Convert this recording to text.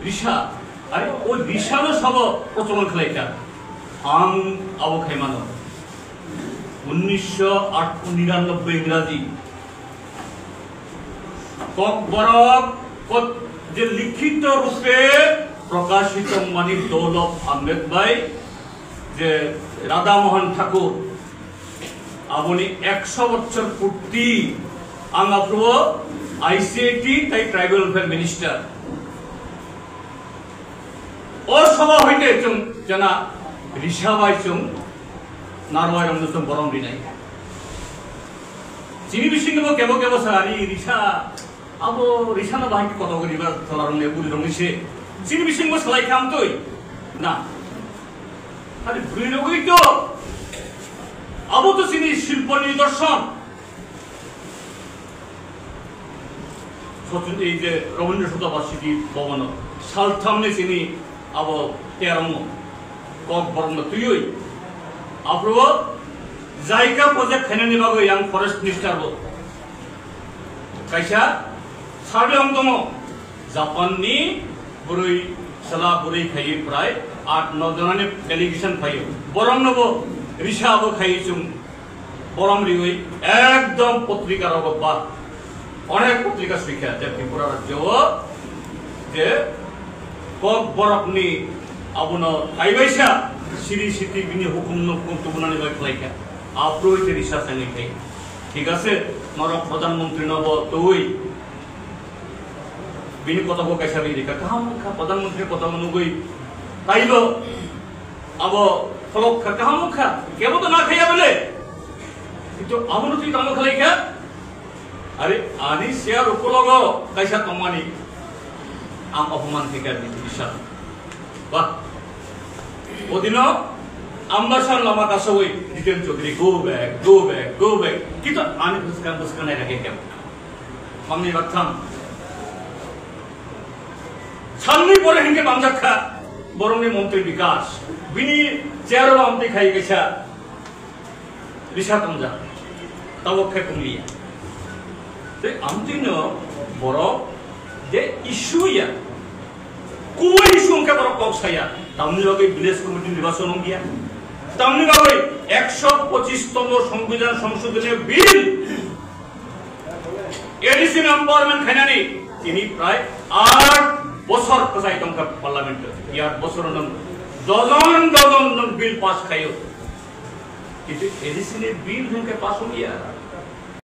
রিসা আরে ও রিসারও সব প্রচলন খেলাইটা আং আবু খাইমানো 1999 ইংরাজি ককবরক যে লিখিত রূপে প্রকাশিত মানিক দৌলত আহমেদ ভাই যে রাধামোহন ঠাকুর আপনি 100 বছর পূর্তি আং আপ্রুভ আইসিএটি তাই ট্রাইবাল ওয়েলফেয়ার মিনিস্টার और सभा होइते चुं जना रिसाबाय चुं नारवाय रंग चुं बरम दिनाय चिनि बिसिंगबो केबो केबो सारि रिसा आबो रिसाना बाहाय कत गरिबा थलारं लेबुल रंगिसे चिनि बिसिंगबो सलाय खामतोय ना आरे बुरि लगै तो आबो तो चिनि शिल्प निदर्शन सचुन এই যে রবীন্দ্র শতবার্ষিকী ভবন সালথামনে চিনি अब तेरंग कक बरंग तुई अप्रूव जायगा प्रोजेक्ट खाइनानि बागै आं फरेस्ट मिनिस्टार बो कायसा सार्वे हम दङ जापाननि बुरै सला बुरै खाइ प्राय 8-9 जनानि डेलिगेशन फायो बरंगनबो रिसाबो खाइचुं बरम रिवै एकदम पत्रिकार बा अनेक पत्रिका शिक्षा जे त्रिपुरा राज्य जे कक बरकनि आबुनो आइबायसा सिरि सिति बिनि हुकुमनो कुमतुबनानि बाय खलायखा आप्रोइते रिसार्च आनिखाय ठीक আছে नर प्रधानमंत्री नब तोय बिनि कथाखौ कायसाबि रेखा काहाम खा प्रधानमंत्री कथा मनुगै ताइलो अब फलक खा काहाम खा केबो तो ना खाया बोले किंतु आबुनो तुई तामो खलायखा अरे आनि शेयर उपलग कायसा तमानि आम अपमान থেকে বিশাল বাহ ওদিনো আম্বাসার লামা কাসওই জিতেন চৌধুরী গো ব্যাক কিন্তু আনি বুসকান রাখে কেন মামনি বাথাম সামনে পরে হিংকে বামজাখা বরংনি মন্ত্রী বিকাশ বিনি চেয়ারও আমতে খাই গেছা রিসা তমজা তাবক্ষে কুমলিয়া তে আমতিনো বড় যে ইস্যু या कोई इश्यू उनके पर कौशया तामनि बागै विलेज कमिटी निर्वाचन गया तामनि बागै 125तम संविधान संशोधन बिल एडिशन एम्पावरमेंट खाइनानि तिनि प्राय 8 बছर कसाय तंका पार्लियामेंट यार बছर नन डजन बिल पास खायो किन्तु एडिशन बिल उनके पास हो गया